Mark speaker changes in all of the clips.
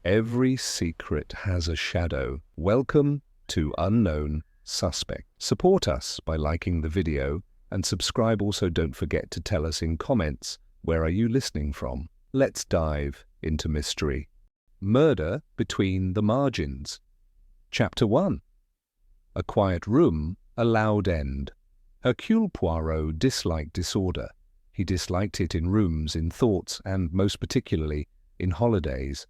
Speaker 1: Every secret has a shadow. Welcome to Unknown Suspect. Support us by liking the video and subscribe. Also, don't forget to tell us in comments, where are you listening from? Let's dive into mystery. Murder between the margins. Chapter 1. A quiet room, a loud end. Hercule Poirot disliked disorder. He disliked it in rooms, in thoughts, and most particularly in holidays.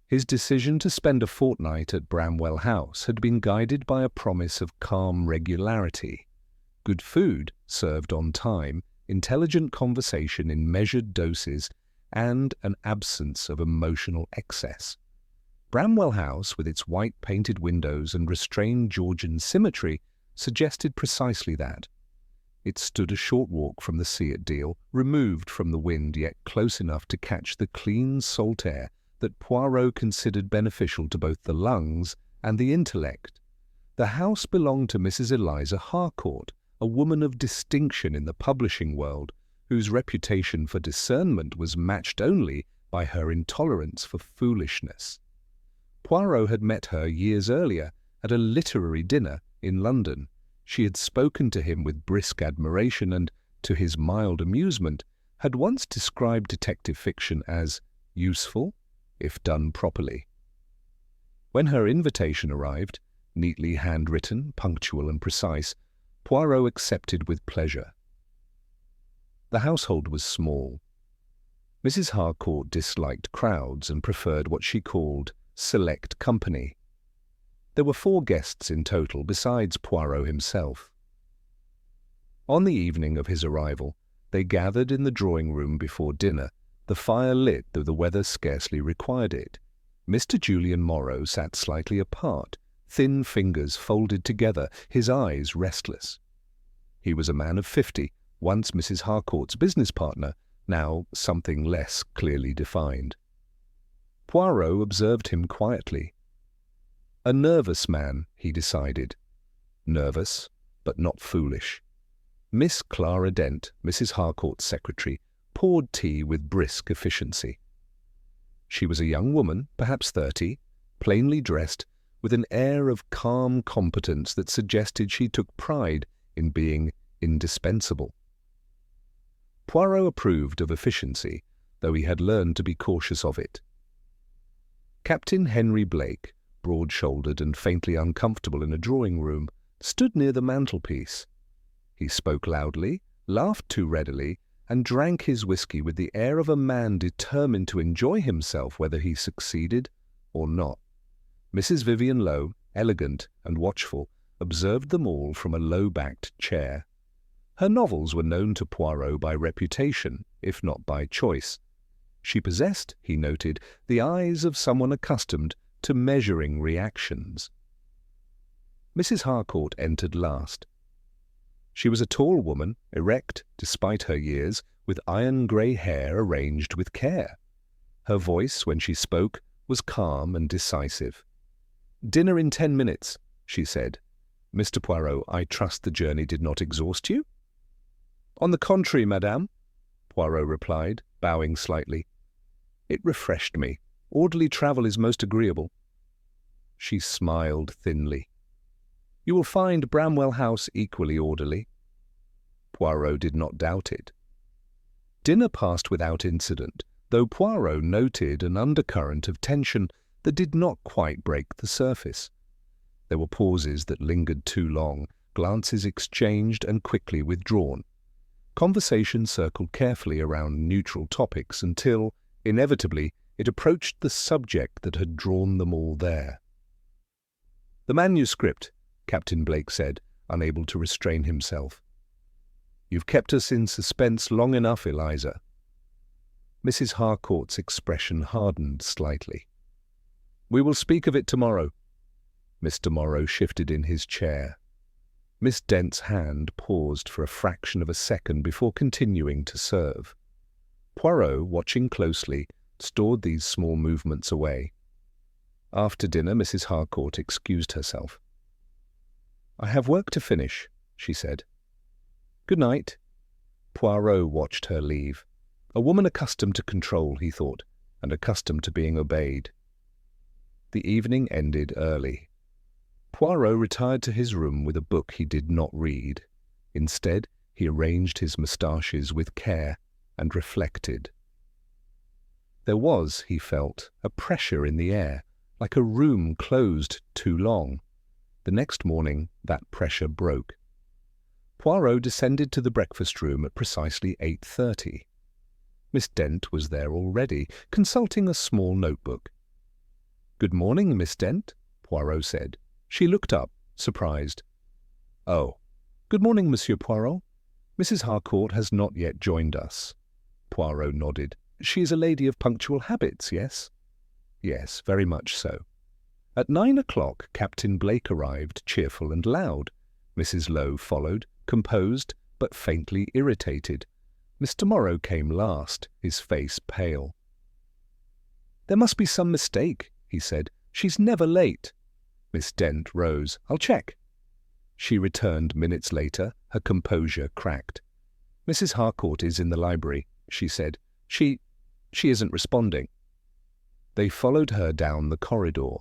Speaker 1: His decision to spend a fortnight at Bramwell House had been guided by a promise of calm regularity. Good food, served on time, intelligent conversation in measured doses, and an absence of emotional excess. Bramwell House, with its white painted windows and restrained Georgian symmetry, suggested precisely that. It stood a short walk from the sea at Deal, removed from the wind yet close enough to catch the clean salt air that Poirot considered beneficial to both the lungs and the intellect. The house belonged to Mrs. Eliza Harcourt, a woman of distinction in the publishing world, whose reputation for discernment was matched only by her intolerance for foolishness. Poirot had met her years earlier at a literary dinner in London. She had spoken to him with brisk admiration and, to his mild amusement, had once described detective fiction as useful if done properly. When her invitation arrived, neatly handwritten, punctual and precise, Poirot accepted with pleasure. The household was small. Mrs. Harcourt disliked crowds and preferred what she called select company. There were 4 guests in total, besides Poirot himself. On the evening of his arrival, they gathered in the drawing-room before dinner, the fire lit though the weather scarcely required it. Mr. Julian Morrow sat slightly apart, thin fingers folded together, his eyes restless. He was a man of 50, once Mrs. Harcourt's business partner, now something less clearly defined. Poirot observed him quietly. A nervous man, he decided. Nervous, but not foolish. Miss Clara Dent, Mrs. Harcourt's secretary, poured tea with brisk efficiency. She was a young woman, perhaps 30, plainly dressed, with an air of calm competence that suggested she took pride in being indispensable. Poirot approved of efficiency, though he had learned to be cautious of it. Captain Henry Blake, broad-shouldered and faintly uncomfortable in a drawing-room, stood near the mantelpiece. He spoke loudly, laughed too readily, and drank his whisky with the air of a man determined to enjoy himself whether he succeeded or not. Mrs. Vivian Lowe, elegant and watchful, observed them all from a low-backed chair. Her novels were known to Poirot by reputation, if not by choice. She possessed, he noted, the eyes of someone accustomed to measuring reactions. Mrs. Harcourt entered last. She was a tall woman, erect despite her years, with iron-grey hair arranged with care. Her voice, when she spoke, was calm and decisive. "Dinner in 10 minutes," she said. "Mr. Poirot, I trust the journey did not exhaust you?" "On the contrary, madame," Poirot replied, bowing slightly. "It refreshed me. Orderly travel is most agreeable." She smiled thinly. "You will find Bramwell House equally orderly." Poirot did not doubt it. Dinner passed without incident, though Poirot noted an undercurrent of tension that did not quite break the surface. There were pauses that lingered too long, glances exchanged and quickly withdrawn. Conversation circled carefully around neutral topics until, inevitably, it approached the subject that had drawn them all there. "The manuscript," Captain Blake said, unable to restrain himself. "You've kept us in suspense long enough, Eliza." Mrs. Harcourt's expression hardened slightly. "We will speak of it tomorrow." Mr. Morrow shifted in his chair. Miss Dent's hand paused for a fraction of a second before continuing to serve. Poirot, watching closely, stored these small movements away. After dinner, Mrs. Harcourt excused herself. "I have work to finish," she said. "Good night." Poirot watched her leave. A woman accustomed to control, he thought, and accustomed to being obeyed. The evening ended early. Poirot retired to his room with a book he did not read. Instead, he arranged his moustaches with care and reflected. There was, he felt, a pressure in the air, like a room closed too long. The next morning, that pressure broke. Poirot descended to the breakfast room at precisely 8:30. Miss Dent was there already, consulting a small notebook. "Good morning, Miss Dent," Poirot said. She looked up, surprised. "Oh, good morning, Monsieur Poirot. Mrs. Harcourt has not yet joined us." Poirot nodded. "She is a lady of punctual habits, yes?" "Yes, very much so." At 9 o'clock, Captain Blake arrived, cheerful and loud. Mrs. Lowe followed, composed but faintly irritated. Mr. Morrow came last, his face pale. "There must be some mistake," he said. "She's never late." Miss Dent rose. "I'll check." She returned minutes later, her composure cracked. "Mrs. Harcourt is in the library," she said. She isn't responding." They followed her down the corridor.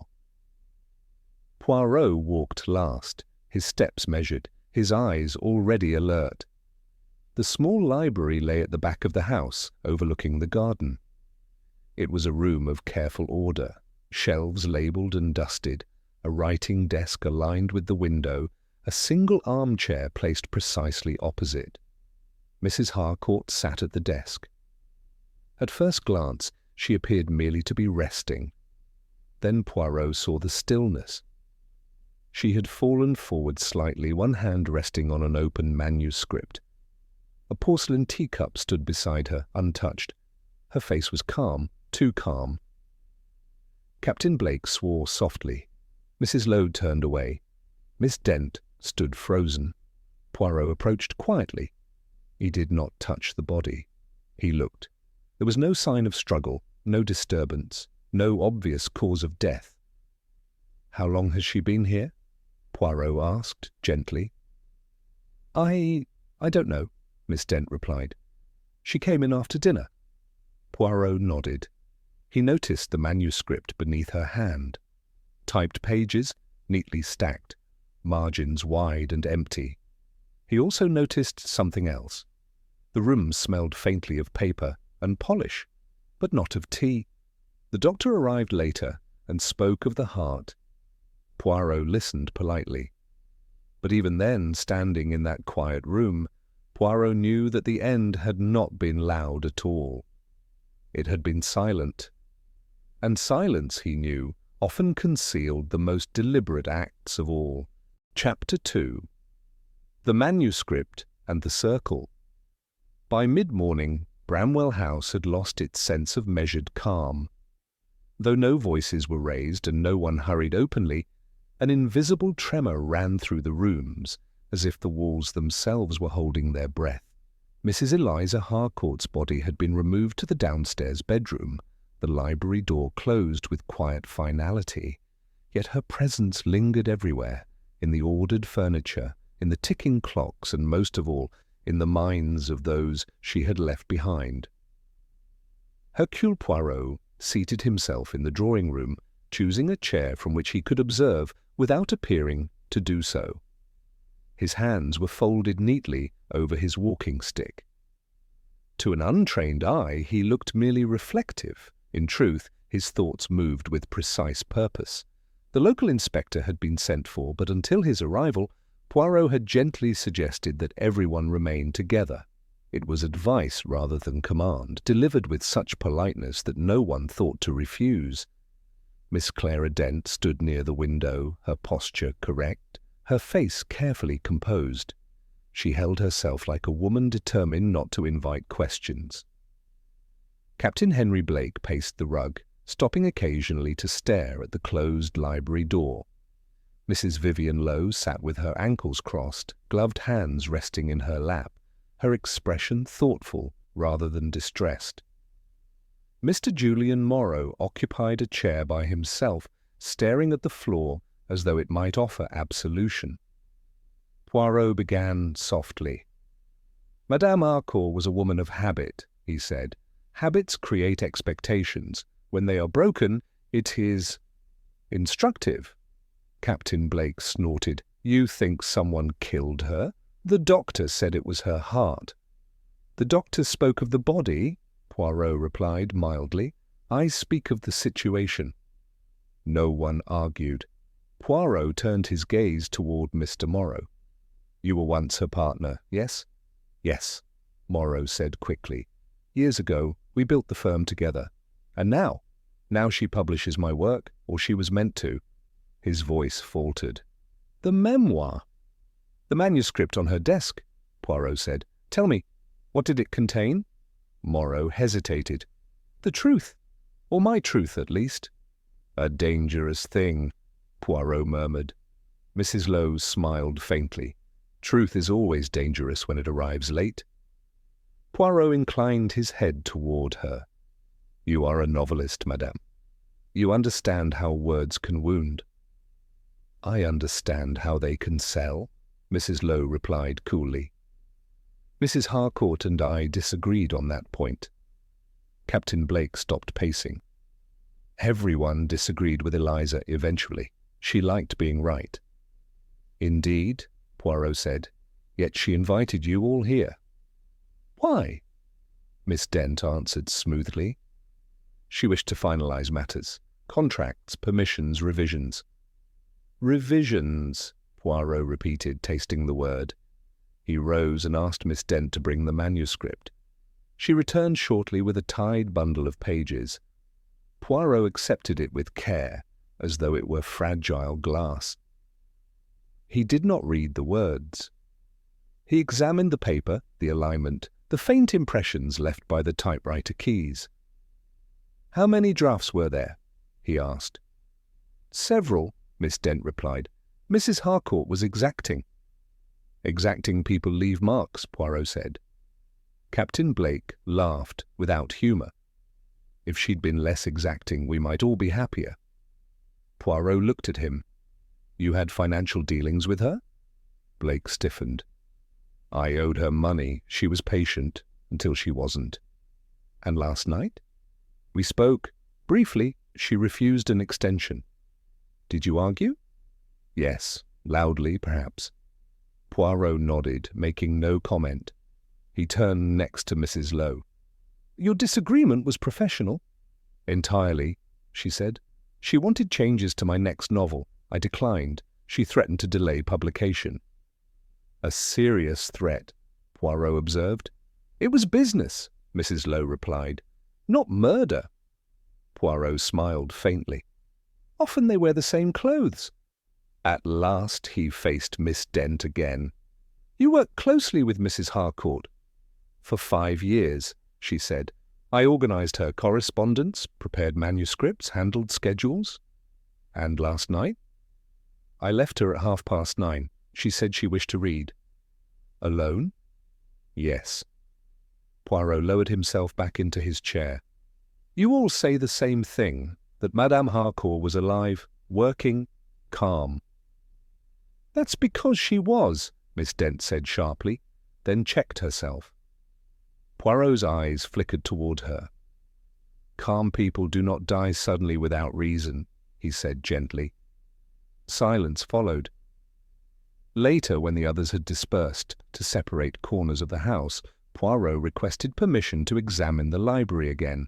Speaker 1: Poirot walked last, his steps measured, his eyes already alert. The small library lay at the back of the house, overlooking the garden. It was a room of careful order, shelves labelled and dusted, a writing desk aligned with the window, a single armchair placed precisely opposite. Mrs. Harcourt sat at the desk. At first glance, she appeared merely to be resting. Then Poirot saw the stillness. She had fallen forward slightly, one hand resting on an open manuscript. A porcelain teacup stood beside her, untouched. Her face was calm, too calm. Captain Blake swore softly. Mrs. Lowe turned away. Miss Dent stood frozen. Poirot approached quietly. He did not touch the body. He looked. There was no sign of struggle, no disturbance, no obvious cause of death. "How long has she been here?" Poirot asked, gently. I don't know," Miss Dent replied. "She came in after dinner." Poirot nodded. He noticed the manuscript beneath her hand. Typed pages, neatly stacked, margins wide and empty. He also noticed something else. The room smelled faintly of paper and polish, but not of tea. The doctor arrived later and spoke of the heart. Poirot listened politely. But even then, standing in that quiet room, Poirot knew that the end had not been loud at all. It had been silent. And silence, he knew, often concealed the most deliberate acts of all. Chapter 2. The Manuscript and the Circle. By mid-morning, Bramwell House had lost its sense of measured calm. Though no voices were raised and no one hurried openly, an invisible tremor ran through the rooms, as if the walls themselves were holding their breath. Mrs. Eliza Harcourt's body had been removed to the downstairs bedroom, the library door closed with quiet finality, yet her presence lingered everywhere, in the ordered furniture, in the ticking clocks, and most of all, in the minds of those she had left behind. Hercule Poirot seated himself in the drawing-room, choosing a chair from which he could observe without appearing to do so. His hands were folded neatly over his walking-stick. To an untrained eye, he looked merely reflective. In truth, his thoughts moved with precise purpose. The local inspector had been sent for, but until his arrival, Poirot had gently suggested that everyone remain together. It was advice rather than command, delivered with such politeness that no one thought to refuse. Miss Clara Dent stood near the window, her posture correct, her face carefully composed. She held herself like a woman determined not to invite questions. Captain Henry Blake paced the rug, stopping occasionally to stare at the closed library door. Mrs. Vivian Lowe sat with her ankles crossed, gloved hands resting in her lap, her expression thoughtful rather than distressed. Mr. Julian Morrow occupied a chair by himself, staring at the floor as though it might offer absolution. Poirot began softly. "Madame Harcourt was a woman of habit," he said. "Habits create expectations. When they are broken, it is—" Instructive. Captain Blake snorted. You think someone killed her? The doctor said it was her heart. The doctor spoke of the body, Poirot replied mildly. I speak of the situation. No one argued. Poirot turned his gaze toward Mr. Morrow. You were once her partner, yes? Yes, Morrow said quickly. Years ago, we built the firm together. And now? Now she publishes my work, or she was meant to. His voice faltered. The memoir. The manuscript on her desk, Poirot said. Tell me, what did it contain? Morrow hesitated. The truth, or my truth at least. A dangerous thing, Poirot murmured. Mrs. Lowe smiled faintly. Truth is always dangerous when it arrives late. Poirot inclined his head toward her. You are a novelist, madame. You understand how words can wound. I understand how they can sell, Mrs. Lowe replied coolly. Mrs. Harcourt and I disagreed on that point. Captain Blake stopped pacing. Everyone disagreed with Eliza eventually. She liked being right. Indeed, Poirot said, yet she invited you all here. Why? Miss Dent answered smoothly. She wished to finalize matters. Contracts, permissions, revisions. Revisions, Poirot repeated, tasting the word. He rose and asked Miss Dent to bring the manuscript. She returned shortly with a tied bundle of pages. Poirot accepted it with care, as though it were fragile glass. He did not read the words. He examined the paper, the alignment, the faint impressions left by the typewriter keys. How many drafts were there? He asked. Several, Miss Dent replied. Mrs. Harcourt was exacting. Exacting people leave marks, Poirot said. Captain Blake laughed without humour. If she'd been less exacting, we might all be happier. Poirot looked at him. You had financial dealings with her? Blake stiffened. I owed her money. She was patient until she wasn't. And last night? We spoke. Briefly, she refused an extension. Did you argue? Yes, loudly, perhaps. Poirot nodded, making no comment. He turned next to Mrs. Lowe. Your disagreement was professional. Entirely, she said. She wanted changes to my next novel. I declined. She threatened to delay publication. A serious threat, Poirot observed. It was business, Mrs. Lowe replied. Not murder. Poirot smiled faintly. Often they wear the same clothes. At last he faced Miss Dent again. You worked closely with Mrs. Harcourt. For 5 years, she said. I organized her correspondence, prepared manuscripts, handled schedules. And last night? I left her at 9:30. She said she wished to read. Alone? Yes. Poirot lowered himself back into his chair. You all say the same thing, that Madame Harcourt was alive, working, calm. That's because she was, Miss Dent said sharply, then checked herself. Poirot's eyes flickered toward her. Calm people do not die suddenly without reason, he said gently. Silence followed. Later, when the others had dispersed to separate corners of the house, Poirot requested permission to examine the library again.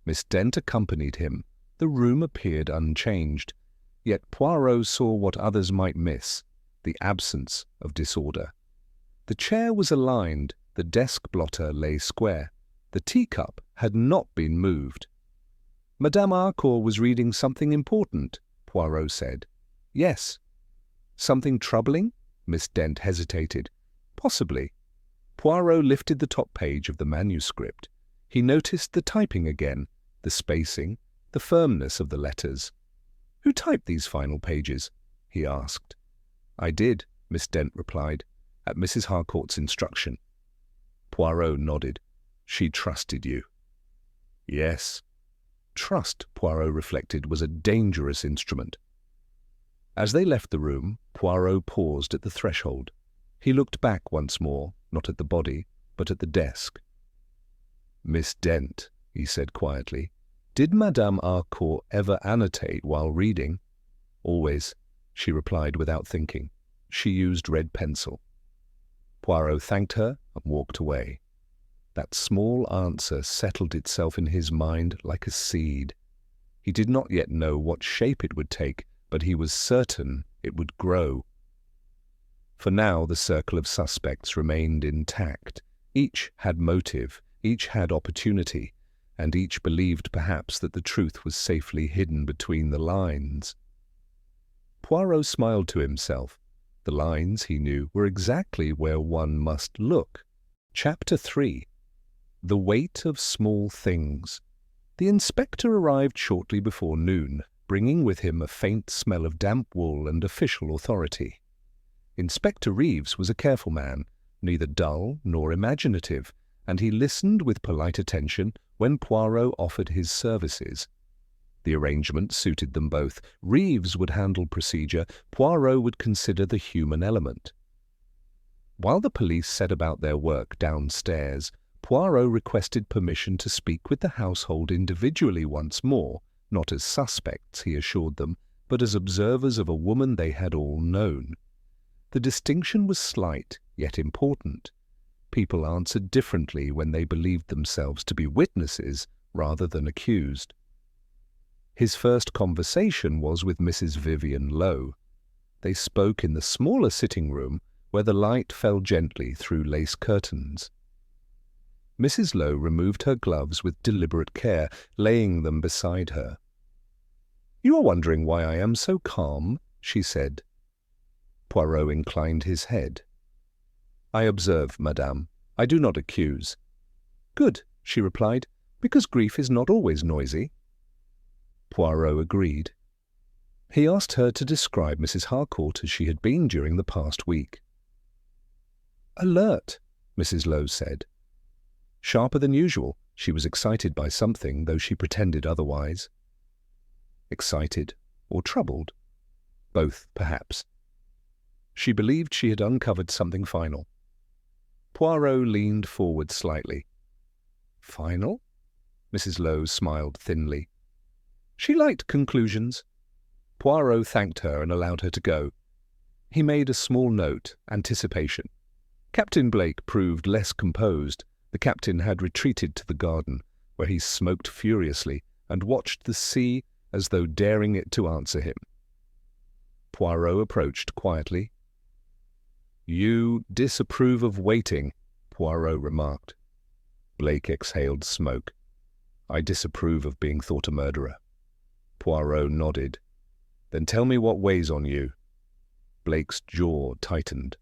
Speaker 1: Miss Dent accompanied him. The room appeared unchanged, yet Poirot saw what others might miss, the absence of disorder. The chair was aligned, the desk blotter lay square. The teacup had not been moved. Madame Harcourt was reading something important, Poirot said. Yes. Something troubling? Miss Dent hesitated. Possibly. Poirot lifted the top page of the manuscript. He noticed the typing again, the spacing, the firmness of the letters. Who typed these final pages? He asked. I did, Miss Dent replied, at Mrs. Harcourt's instruction. Poirot nodded. She trusted you. Yes. Trust, Poirot reflected, was a dangerous instrument. As they left the room, Poirot paused at the threshold. He looked back once more, not at the body, but at the desk. Miss Dent, he said quietly, did Madame Harcourt ever annotate while reading? Always, she replied without thinking. She used red pencil. Poirot thanked her and walked away. That small answer settled itself in his mind like a seed. He did not yet know what shape it would take, but he was certain it would grow. For now the circle of suspects remained intact. Each had motive, each had opportunity, and each believed perhaps that the truth was safely hidden between the lines. Poirot smiled to himself. The lines, he knew, were exactly where one must look. Chapter 3. The Weight of Small Things. The inspector arrived shortly before noon, bringing with him a faint smell of damp wool and official authority. Inspector Reeves was a careful man, neither dull nor imaginative, and he listened with polite attention when Poirot offered his services. The arrangement suited them both. Reeves would handle procedure, Poirot would consider the human element. While the police set about their work downstairs, Poirot requested permission to speak with the household individually once more, not as suspects, he assured them, but as observers of a woman they had all known. The distinction was slight, yet important. People answered differently when they believed themselves to be witnesses rather than accused. His first conversation was with Mrs. Vivian Lowe. They spoke in the smaller sitting room, where the light fell gently through lace curtains. Mrs. Lowe removed her gloves with deliberate care, laying them beside her. "You are wondering why I am so calm?" she said. Poirot inclined his head. "I observe, madame. I do not accuse." "Good," she replied, "because grief is not always noisy." Poirot agreed. He asked her to describe Mrs. Harcourt as she had been during the past week. "Alert," Mrs. Lowe said. "Sharper than usual. She was excited by something, though she pretended otherwise." Excited or troubled? Both, perhaps. She believed she had uncovered something final. Poirot leaned forward slightly. "Final?" Mrs. Lowe smiled thinly. She liked conclusions. Poirot thanked her and allowed her to go. He made a small note, anticipation. Captain Blake proved less composed. The captain had retreated to the garden, where he smoked furiously and watched the sea as though daring it to answer him. Poirot approached quietly. "You disapprove of waiting," Poirot remarked. Blake exhaled smoke. "I disapprove of being thought a murderer." Poirot nodded. "Then tell me what weighs on you." Blake's jaw tightened.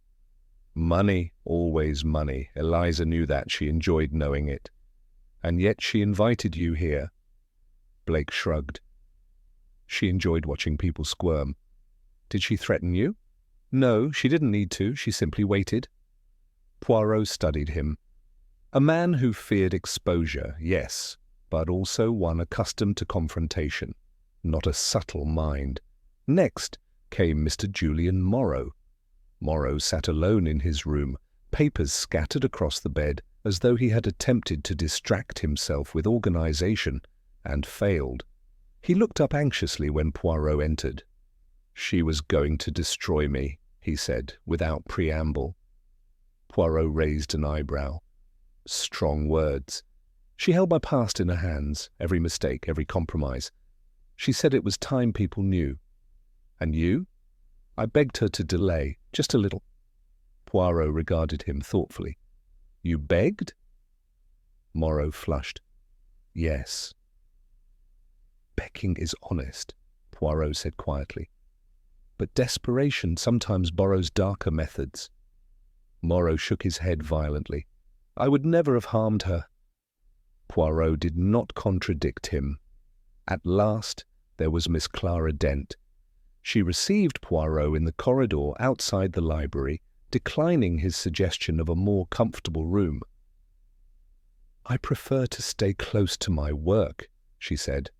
Speaker 1: Money, always money. Eliza knew that. She enjoyed knowing it. "And yet she invited you here." Blake shrugged. "She enjoyed watching people squirm." "Did she threaten you?" "No, she didn't need to. She simply waited." Poirot studied him. A man who feared exposure, yes, but also one accustomed to confrontation. Not a subtle mind. Next came Mr. Julian Morrow. Morrow sat alone in his room, papers scattered across the bed, as though he had attempted to distract himself with organization, and failed. He looked up anxiously when Poirot entered. "She was going to destroy me," he said, without preamble. Poirot raised an eyebrow. Strong words. "She held my past in her hands, every mistake, every compromise. She said it was time people knew." "And you?" "I begged her to delay, just a little." Poirot regarded him thoughtfully. "You begged?" Morrow flushed. "Yes." "Begging is honest," Poirot said quietly. "But desperation sometimes borrows darker methods." Morrow shook his head violently. "I would never have harmed her." Poirot did not contradict him. At last there was Miss Clara Dent. She received Poirot in the corridor outside the library, declining his suggestion of a more comfortable room. "I prefer to stay close to my work," she said.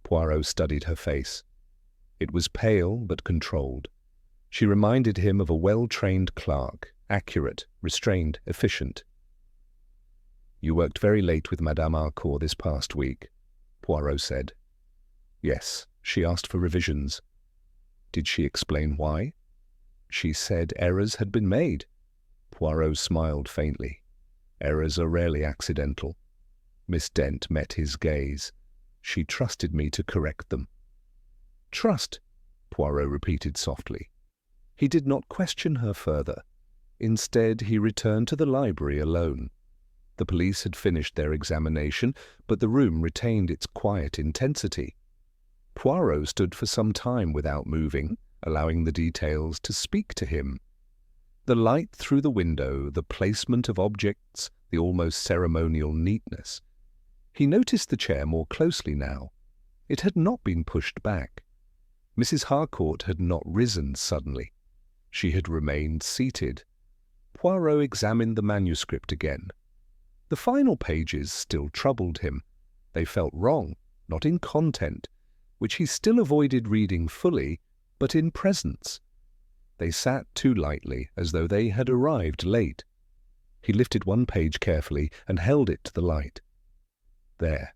Speaker 1: Poirot studied her face. It was pale but controlled. She reminded him of a well-trained clerk, accurate, restrained, efficient. "You worked very late with Madame Harcourt this past week," Poirot said. "Yes, she asked for revisions." Did she explain why? She said errors had been made. Poirot smiled faintly. Errors are rarely accidental. Miss Dent met his gaze. She trusted me to correct them. Trust, Poirot repeated softly. He did not question her further. Instead, he returned to the library alone. The police had finished their examination, but the room retained its quiet intensity. Poirot stood for some time without moving, allowing the details to speak to him. The light through the window, the placement of objects, the almost ceremonial neatness. He noticed the chair more closely now. It had not been pushed back. Mrs. Harcourt had not risen suddenly. She had remained seated. Poirot examined the manuscript again. The final pages still troubled him. They felt wrong, not in content, which he still avoided reading fully, but in presence. They sat too lightly, as though they had arrived late. He lifted one page carefully and held it to the light. There,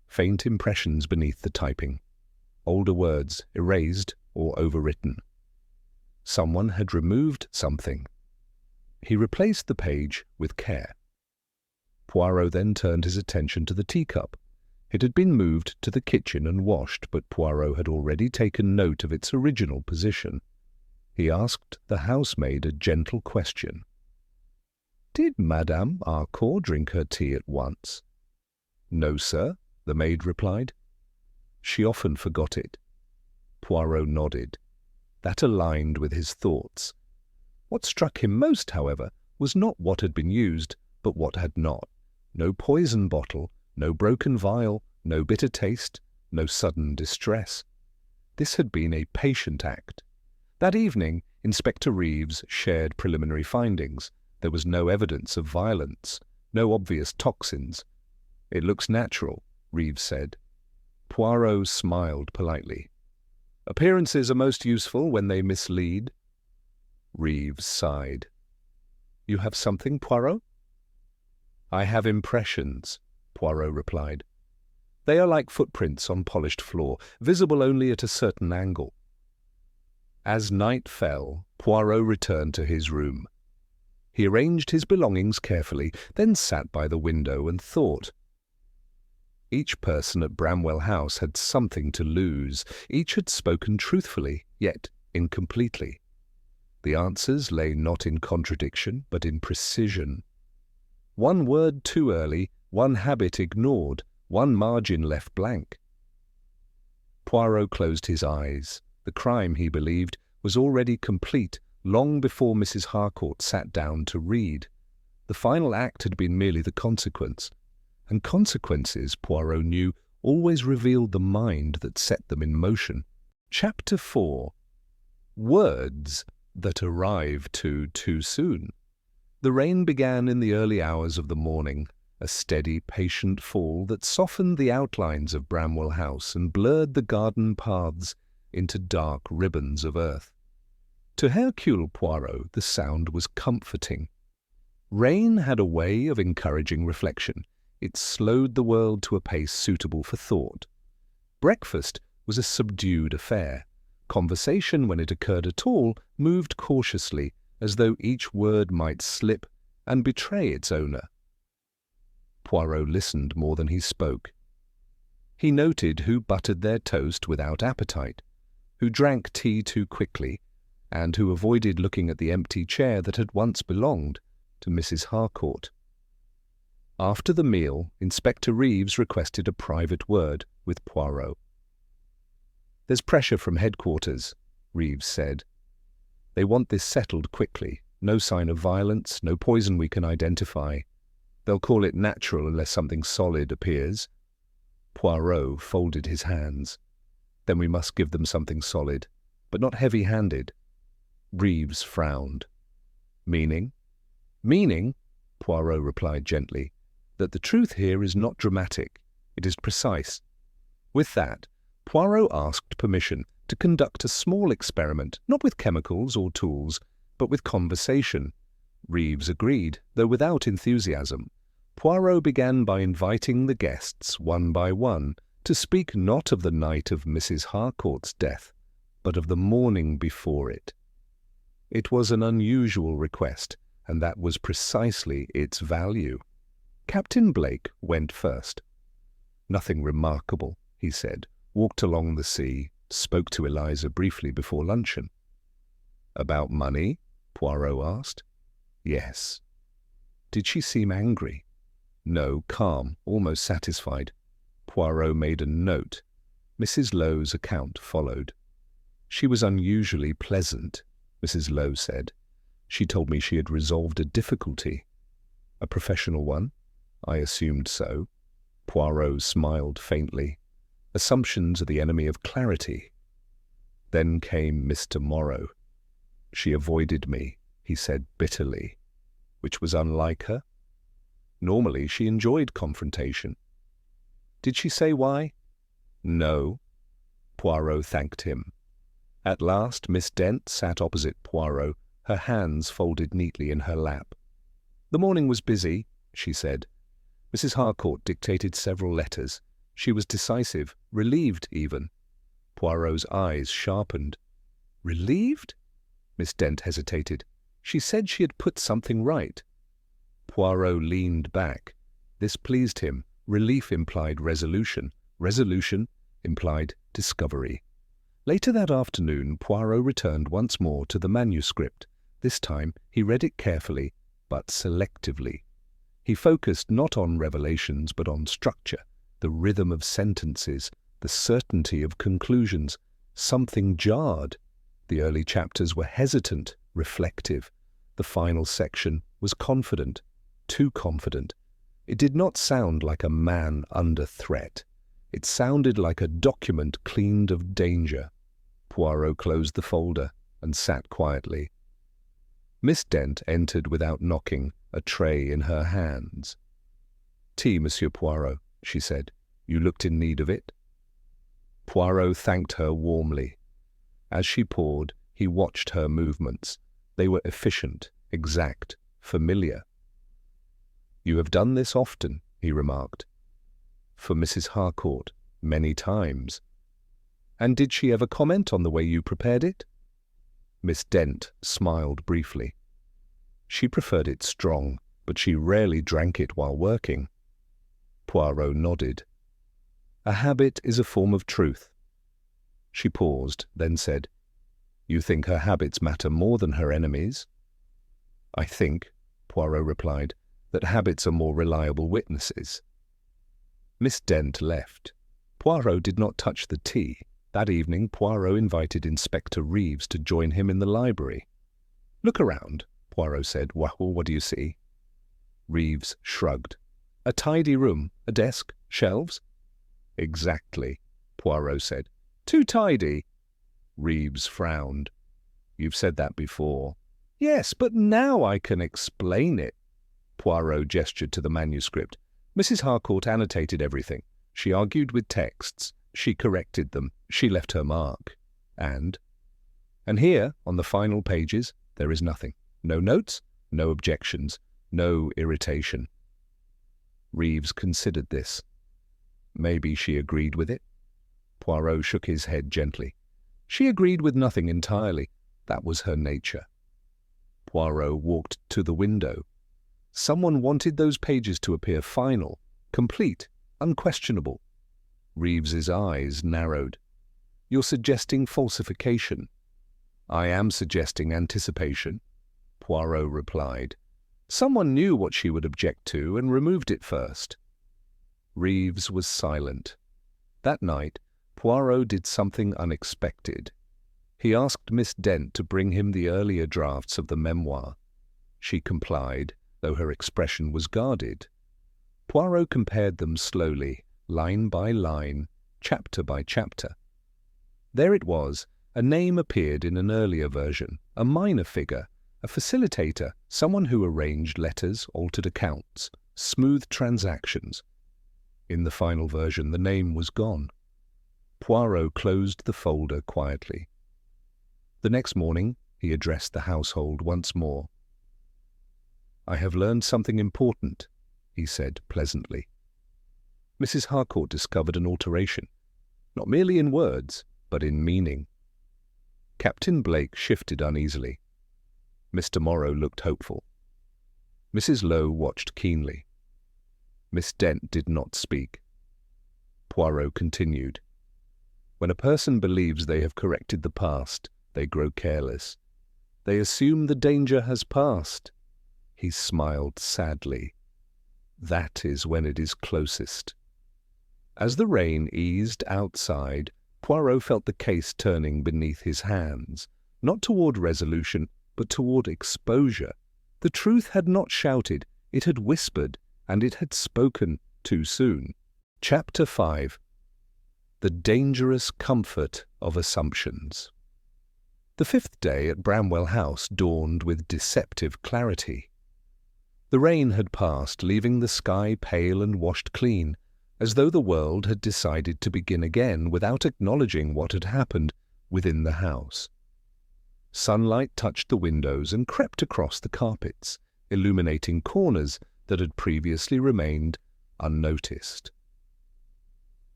Speaker 1: faint impressions beneath the typing. Older words erased or overwritten. Someone had removed something. He replaced the page with care. Poirot then turned his attention to the teacup. It had been moved to the kitchen and washed, but Poirot had already taken note of its original position. He asked the housemaid a gentle question. "Did Madame Harcourt drink her tea at once?" "No, sir," the maid replied. "She often forgot it." Poirot nodded. That aligned with his thoughts. What struck him most, however, was not what had been used, but what had not. No poison bottle, no broken vial, no bitter taste, no sudden distress. This had been a patient act. That evening, Inspector Reeves shared preliminary findings. There was no evidence of violence, no obvious toxins. "It looks natural," Reeves said. Poirot smiled politely. "Appearances are most useful when they mislead." Reeves sighed. "You have something, Poirot?" "I have impressions," Poirot replied. "They are like footprints on polished floor, visible only at a certain angle." As night fell, Poirot returned to his room. He arranged his belongings carefully, then sat by the window and thought. Each person at Bramwell House had something to lose. Each had spoken truthfully, yet incompletely. The answers lay not in contradiction, but in precision. One word too early, one habit ignored, one margin left blank. Poirot closed his eyes. The crime, he believed, was already complete long before Mrs. Harcourt sat down to read. The final act had been merely the consequence. And consequences, Poirot knew, always revealed the mind that set them in motion. Chapter 4. Words that arrive too soon. The rain began in the early hours of the morning, a steady, patient fall that softened the outlines of Bramwell House and blurred the garden paths into dark ribbons of earth. To Hercule Poirot, the sound was comforting. Rain had a way of encouraging reflection. It slowed the world to a pace suitable for thought. Breakfast was a subdued affair. Conversation, when it occurred at all, moved cautiously, as though each word might slip and betray its owner. Poirot listened more than he spoke. He noted who buttered their toast without appetite, who drank tea too quickly, and who avoided looking at the empty chair that had once belonged to Mrs. Harcourt. After the meal, Inspector Reeves requested a private word with Poirot. "There's pressure from headquarters," Reeves said. "They want this settled quickly. No sign of violence, no poison we can identify. They'll call it natural unless something solid appears." Poirot folded his hands. "Then we must give them something solid, but not heavy-handed." Reeves frowned. "Meaning?" "Meaning," Poirot replied gently, "that the truth here is not dramatic. It is precise." With that, Poirot asked permission to conduct a small experiment, not with chemicals or tools, but with conversation. Reeves agreed, though without enthusiasm. Poirot began by inviting the guests, one by one, to speak not of the night of Mrs. Harcourt's death, but of the morning before it. It was an unusual request, and that was precisely its value. Captain Blake went first. "Nothing remarkable," he said, walked along the sea, spoke to Eliza briefly before luncheon. "About money?" Poirot asked. "Yes." "Did she seem angry?" "No, calm, almost satisfied." Poirot made a note. Mrs. Lowe's account followed. "She was unusually pleasant," Mrs. Lowe said. "She told me she had resolved a difficulty." "A professional one?" "I assumed so." Poirot smiled faintly. "Assumptions are the enemy of clarity." Then came Mr. Morrow. "She avoided me," he said bitterly, which was unlike her. Normally she enjoyed confrontation. "Did she say why?" "No." Poirot thanked him. At last Miss Dent sat opposite Poirot, her hands folded neatly in her lap. "The morning was busy," she said. Mrs. Harcourt dictated several letters. She was decisive, relieved even. Poirot's eyes sharpened. "Relieved?" Miss Dent hesitated. "She said she had put something right." Poirot leaned back. This pleased him. Relief implied resolution. Resolution implied discovery. Later that afternoon, Poirot returned once more to the manuscript. This time he read it carefully, but selectively. He focused not on revelations, but on structure, the rhythm of sentences, the certainty of conclusions. Something jarred. The early chapters were hesitant, reflective. The final section was confident, too confident. It did not sound like a man under threat. It sounded like a document cleaned of danger. Poirot closed the folder and sat quietly. Miss Dent entered without knocking, a tray in her hands. "Tea, Monsieur Poirot," she said. "You looked in need of it." Poirot thanked her warmly. As she poured, he watched her movements. They were efficient, exact, familiar. "You have done this often," he remarked. "For Mrs. Harcourt, many times." "And did she ever comment on the way you prepared it?" Miss Dent smiled briefly. "She preferred it strong, but she rarely drank it while working." Poirot nodded. "A habit is a form of truth." She paused, then said, "You think her habits matter more than her enemies?" "I think," Poirot replied, "that habits are more reliable witnesses." Miss Dent left. Poirot did not touch the tea. That evening Poirot invited Inspector Reeves to join him in the library. "Look around," Poirot said. "Well, what do you see?" Reeves shrugged. "A tidy room, a desk, shelves?" "Exactly," Poirot said. "Too tidy?" Reeves frowned. "You've said that before." "Yes, but now I can explain it." Poirot gestured to the manuscript. "Mrs. Harcourt annotated everything. She argued with texts. She corrected them. She left her mark. And here, on the final pages, there is nothing. No notes, no objections, no irritation." Reeves considered this. "Maybe she agreed with it?" Poirot shook his head gently. "She agreed with nothing entirely. That was her nature." Poirot walked to the window. "Someone wanted those pages to appear final, complete, unquestionable." Reeves's eyes narrowed. "You're suggesting falsification." "I am suggesting anticipation," Poirot replied. "Someone knew what she would object to and removed it first." Reeves was silent. That night, Poirot did something unexpected. He asked Miss Dent to bring him the earlier drafts of the memoir. She complied, though her expression was guarded. Poirot compared them slowly, line by line, chapter by chapter. There it was. A name appeared in an earlier version, a minor figure, a facilitator, someone who arranged letters, altered accounts, smoothed transactions. In the final version, the name was gone. Poirot closed the folder quietly. The next morning, he addressed the household once more. "I have learned something important," he said pleasantly. Mrs. Harcourt discovered an alteration, not merely in words, but in meaning. Captain Blake shifted uneasily. Mr. Morrow looked hopeful. Mrs. Lowe watched keenly. Miss Dent did not speak. Poirot continued. When a person believes they have corrected the past, they grow careless. They assume the danger has passed. He smiled sadly. That is when it is closest. As the rain eased outside, Poirot felt the case turning beneath his hands, not toward resolution, but toward exposure. The truth had not shouted, it had whispered, and it had spoken too soon. Chapter 5. The Dangerous Comfort of Assumptions. The fifth day at Bramwell House dawned with deceptive clarity. The rain had passed, leaving the sky pale and washed clean, as though the world had decided to begin again without acknowledging what had happened within the house. Sunlight touched the windows and crept across the carpets, illuminating corners that had previously remained unnoticed.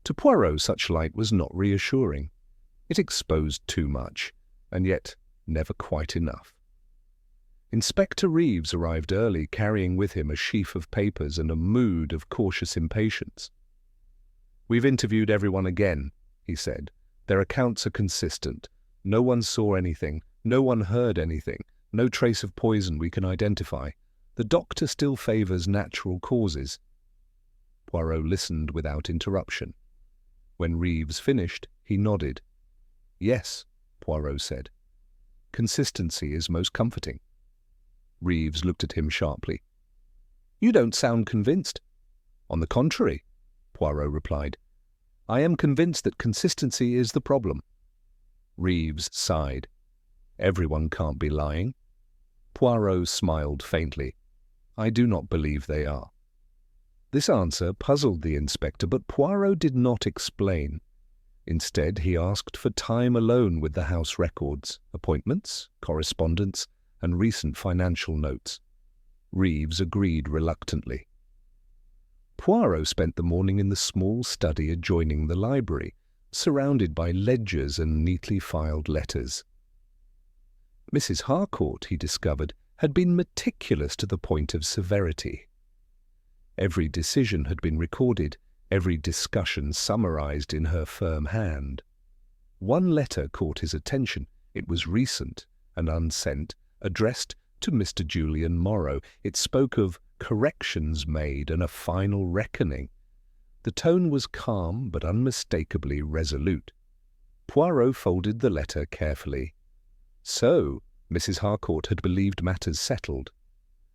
Speaker 1: To Poirot, such light was not reassuring. It exposed too much, and yet never quite enough. Inspector Reeves arrived early, carrying with him a sheaf of papers and a mood of cautious impatience. "We've interviewed everyone again," he said. "Their accounts are consistent. No one saw anything. No one heard anything. No trace of poison we can identify. The doctor still favours natural causes." Poirot listened without interruption. When Reeves finished, he nodded. "Yes," Poirot said. "Consistency is most comforting." Reeves looked at him sharply. "You don't sound convinced." "On the contrary," Poirot replied. "I am convinced that consistency is the problem." Reeves sighed. "Everyone can't be lying." Poirot smiled faintly. "I do not believe they are." This answer puzzled the inspector, but Poirot did not explain. Instead, he asked for time alone with the house records, appointments, correspondence, and recent financial notes. Reeves agreed reluctantly. Poirot spent the morning in the small study adjoining the library, surrounded by ledgers and neatly filed letters. Mrs. Harcourt, he discovered, had been meticulous to the point of severity. Every decision had been recorded, every discussion summarized in her firm hand. One letter caught his attention. It was recent and unsent, addressed to Mr. Julian Morrow. It spoke of corrections made and a final reckoning. The tone was calm but unmistakably resolute. Poirot folded the letter carefully. So, Mrs. Harcourt had believed matters settled.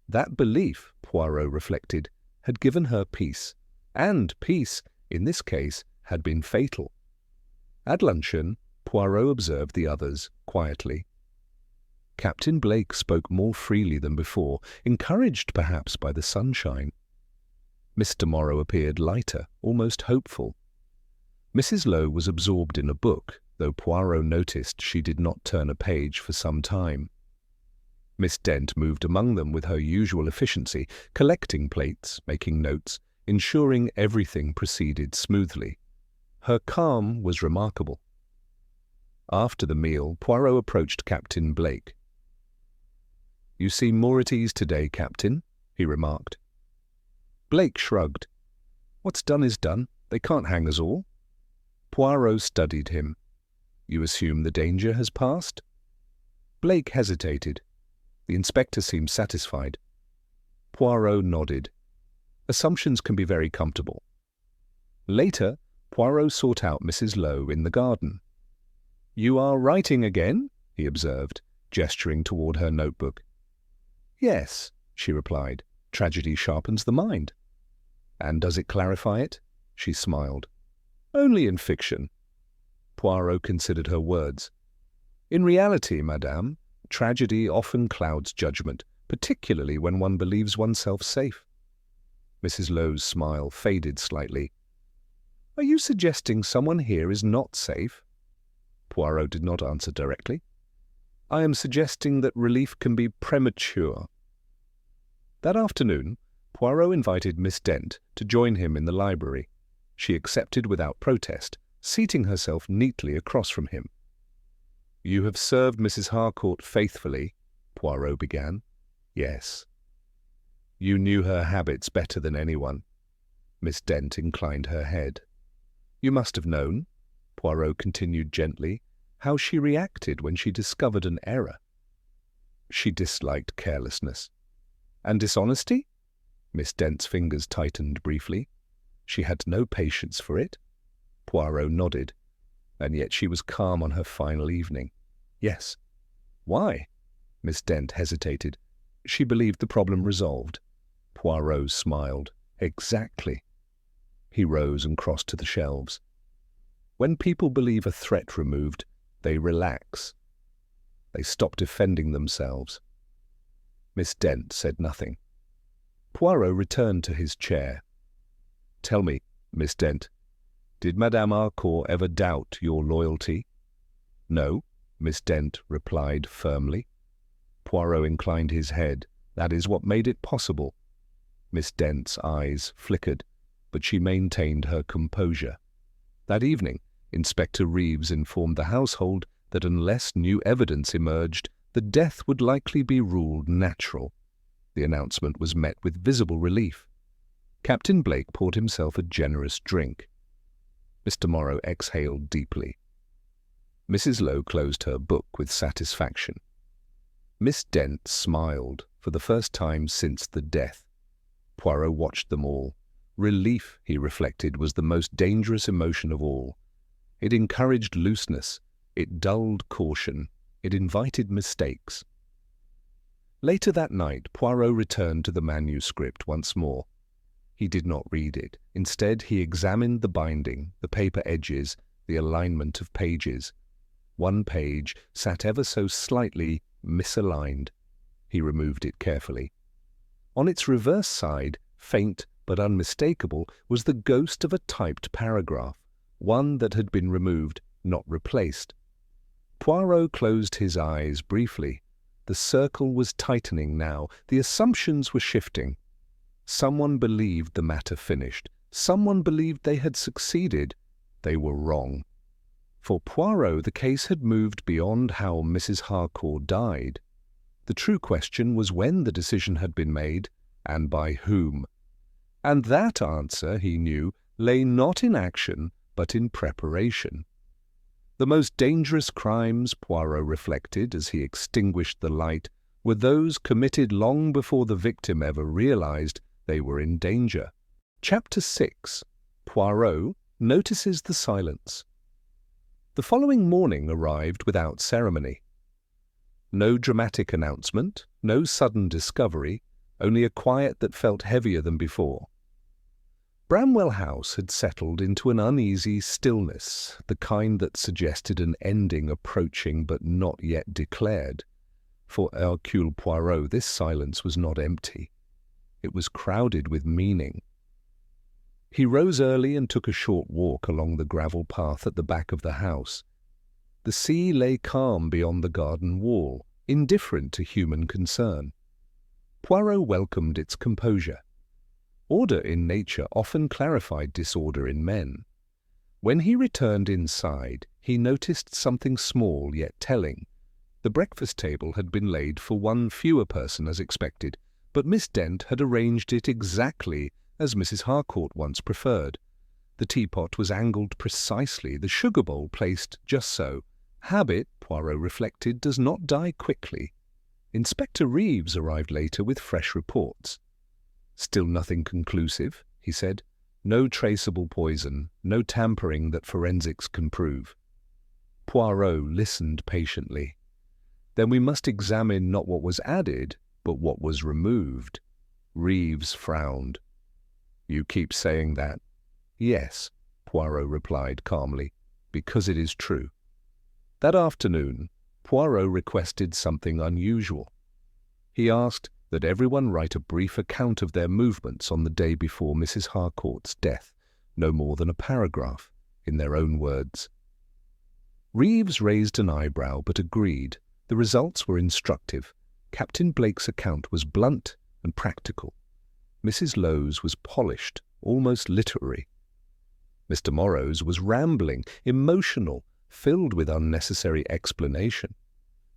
Speaker 1: That belief, Poirot reflected, had given her peace, and peace, in this case, had been fatal. At luncheon, Poirot observed the others quietly. Captain Blake spoke more freely than before, encouraged perhaps by the sunshine. Mr. Morrow appeared lighter, almost hopeful. Mrs. Lowe was absorbed in a book, though Poirot noticed she did not turn a page for some time. Miss Dent moved among them with her usual efficiency, collecting plates, making notes, ensuring everything proceeded smoothly. Her calm was remarkable. After the meal, Poirot approached Captain Blake. "You seem more at ease today, Captain," he remarked. Blake shrugged. "What's done is done. They can't hang us all." Poirot studied him. "You assume the danger has passed?" Blake hesitated. The inspector seemed satisfied. Poirot nodded. Assumptions can be very comfortable. Later, Poirot sought out Mrs. Lowe in the garden. "You are writing again?" he observed, gesturing toward her notebook. "Yes," she replied. "Tragedy sharpens the mind." "And does it clarify it?" She smiled. "Only in fiction." Poirot considered her words. "In reality, madame, tragedy often clouds judgment, particularly when one believes oneself safe." Mrs. Lowe's smile faded slightly. "Are you suggesting someone here is not safe?" Poirot did not answer directly. "I am suggesting that relief can be premature." That afternoon, Poirot invited Miss Dent to join him in the library. She accepted without protest, seating herself neatly across from him. "You have served Mrs. Harcourt faithfully," Poirot began. "Yes." "You knew her habits better than anyone." Miss Dent inclined her head. "You must have known," Poirot continued gently, "how she reacted when she discovered an error." "She disliked carelessness." "And dishonesty?" Miss Dent's fingers tightened briefly. "She had no patience for it." Poirot nodded. "And yet she was calm on her final evening." "Yes." "Why?" Miss Dent hesitated. "She believed the problem resolved." Poirot smiled. "Exactly." He rose and crossed to the shelves. "When people believe a threat removed, they relax. They stop defending themselves." Miss Dent said nothing. Poirot returned to his chair. "Tell me, Miss Dent, did Madame Harcourt ever doubt your loyalty?" "No," Miss Dent replied firmly. Poirot inclined his head. "That is what made it possible." Miss Dent's eyes flickered, but she maintained her composure. That evening, Inspector Reeves informed the household that unless new evidence emerged, the death would likely be ruled natural. The announcement was met with visible relief. Captain Blake poured himself a generous drink. Mr. Morrow exhaled deeply. Mrs. Lowe closed her book with satisfaction. Miss Dent smiled for the first time since the death. Poirot watched them all. Relief, he reflected, was the most dangerous emotion of all. It encouraged looseness. It dulled caution. It invited mistakes. Later that night, Poirot returned to the manuscript once more. He did not read it. Instead, he examined the binding, the paper edges, the alignment of pages. One page sat ever so slightly misaligned. He removed it carefully. On its reverse side, faint but unmistakable, was the ghost of a typed paragraph, one that had been removed, not replaced. Poirot closed his eyes briefly. The circle was tightening now. The assumptions were shifting. Someone believed the matter finished. Someone believed they had succeeded. They were wrong. For Poirot, the case had moved beyond how Mrs. Harcourt died. The true question was when the decision had been made, and by whom. And that answer, he knew, lay not in action, but in preparation. The most dangerous crimes, Poirot reflected as he extinguished the light, were those committed long before the victim ever realized they were in danger. Chapter 6. Poirot notices the silence. The following morning arrived without ceremony. No dramatic announcement, no sudden discovery, only a quiet that felt heavier than before. Bramwell House had settled into an uneasy stillness, the kind that suggested an ending approaching but not yet declared. For Hercule Poirot, this silence was not empty. It was crowded with meaning. He rose early and took a short walk along the gravel path at the back of the house. The sea lay calm beyond the garden wall, indifferent to human concern. Poirot welcomed its composure. Order in nature often clarified disorder in men. When he returned inside, he noticed something small yet telling. The breakfast table had been laid for one fewer person as expected, but Miss Dent had arranged it exactly as Mrs. Harcourt once preferred. The teapot was angled precisely, the sugar bowl placed just so. Habit, Poirot reflected, does not die quickly. Inspector Reeves arrived later with fresh reports. "Still nothing conclusive," he said. "No traceable poison, no tampering that forensics can prove." Poirot listened patiently. "Then we must examine not what was added, but what was removed." Reeves frowned. "You keep saying that." "Yes," Poirot replied calmly, "because it is true." That afternoon, Poirot requested something unusual. He asked that everyone write a brief account of their movements on the day before Mrs. Harcourt's death, no more than a paragraph, in their own words. Reeves raised an eyebrow but agreed. The results were instructive. Captain Blake's account was blunt and practical. Mrs. Lowe's was polished, almost literary. Mr. Morrow's was rambling, emotional, filled with unnecessary explanation.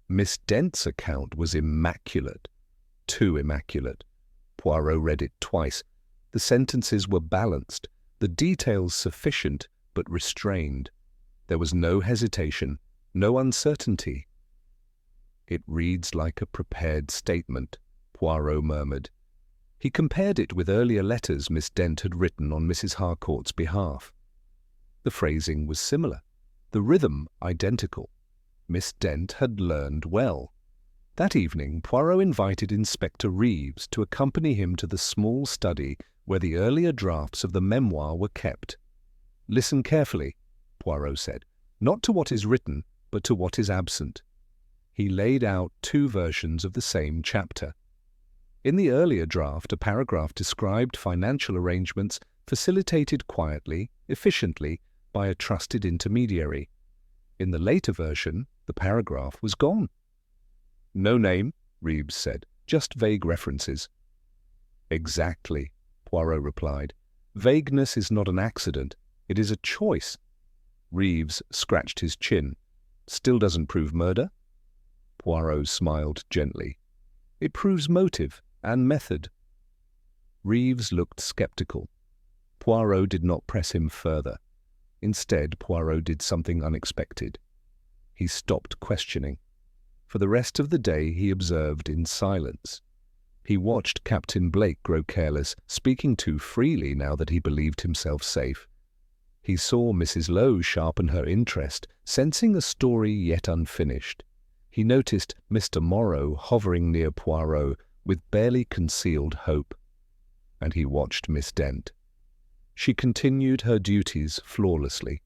Speaker 1: Miss Dent's account was immaculate, too immaculate. Poirot read it twice. The sentences were balanced, the details sufficient but restrained. There was no hesitation, no uncertainty. "It reads like a prepared statement," Poirot murmured. He compared it with earlier letters Miss Dent had written on Mrs. Harcourt's behalf. The phrasing was similar, the rhythm identical. Miss Dent had learned well. That evening, Poirot invited Inspector Reeves to accompany him to the small study where the earlier drafts of the memoir were kept. "Listen carefully," Poirot said, "not to what is written, but to what is absent." He laid out 2 versions of the same chapter. In the earlier draft, a paragraph described financial arrangements facilitated quietly, efficiently, by a trusted intermediary. In the later version, the paragraph was gone. "No name," Reeves said, "just vague references." "Exactly," Poirot replied. "Vagueness is not an accident, it is a choice." Reeves scratched his chin. "Still doesn't prove murder?" Poirot smiled gently. "It proves motive and method." Reeves looked skeptical. Poirot did not press him further. Instead, Poirot did something unexpected. He stopped questioning. For the rest of the day he observed in silence. He watched Captain Blake grow careless, speaking too freely now that he believed himself safe. He saw Mrs. Lowe sharpen her interest, sensing a story yet unfinished. He noticed Mr. Morrow hovering near Poirot with barely concealed hope. And he watched Miss Dent. She continued her duties flawlessly.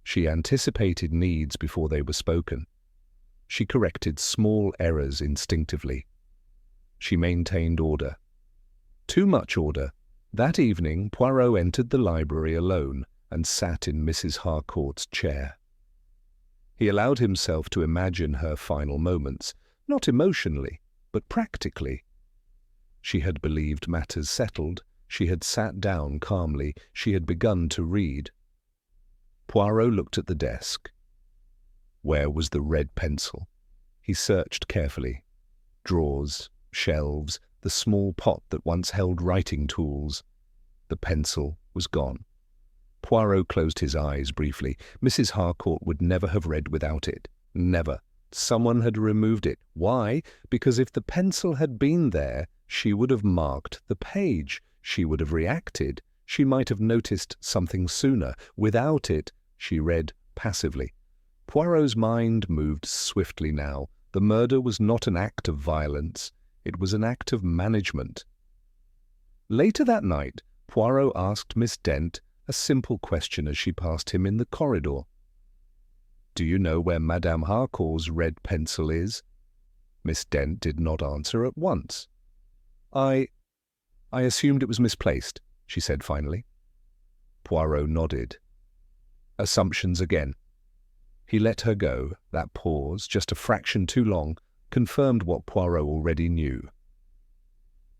Speaker 1: She anticipated needs before they were spoken. She corrected small errors instinctively. She maintained order. Too much order. That evening, Poirot entered the library alone and sat in Mrs. Harcourt's chair. He allowed himself to imagine her final moments, not emotionally, but practically. She had believed matters settled. She had sat down calmly. She had begun to read. Poirot looked at the desk. Where was the red pencil? He searched carefully. Drawers, shelves, the small pot that once held writing tools. The pencil was gone. Poirot closed his eyes briefly. Mrs. Harcourt would never have read without it. Never. Someone had removed it. Why? Because if the pencil had been there, she would have marked the page. She would have reacted. She might have noticed something sooner. Without it, she read passively. Poirot's mind moved swiftly now. The murder was not an act of violence. It was an act of management. Later that night, Poirot asked Miss Dent a simple question as she passed him in the corridor. "Do you know where Madame Harcourt's red pencil is?" Miss Dent did not answer at once. I assumed it was misplaced," she said finally. Poirot nodded. Assumptions again. He let her go. That pause, just a fraction too long, confirmed what Poirot already knew.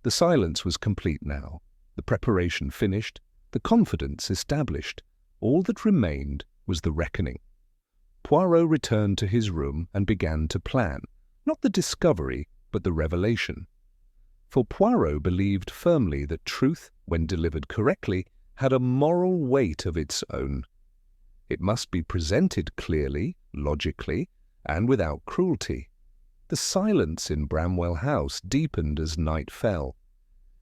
Speaker 1: The silence was complete now, the preparation finished, the confidence established. All that remained was the reckoning. Poirot returned to his room and began to plan, not the discovery, but the revelation. For Poirot believed firmly that truth, when delivered correctly, had a moral weight of its own. It must be presented clearly, logically, and without cruelty. The silence in Bramwell House deepened as night fell,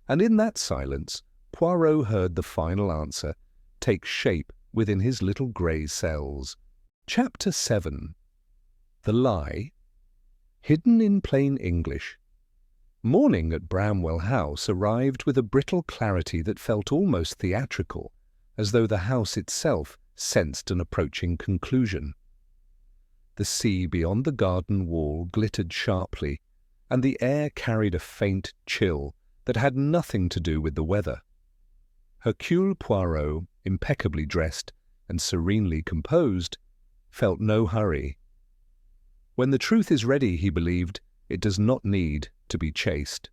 Speaker 1: and in that silence Poirot heard the final answer take shape within his little grey cells. Chapter 7. The Lie. Hidden in plain English. Morning at Bramwell House arrived with a brittle clarity that felt almost theatrical, as though the house itself sensed an approaching conclusion. The sea beyond the garden wall glittered sharply, and the air carried a faint chill that had nothing to do with the weather. Hercule Poirot, impeccably dressed and serenely composed, felt no hurry. When the truth is ready, he believed, it does not need to be chased.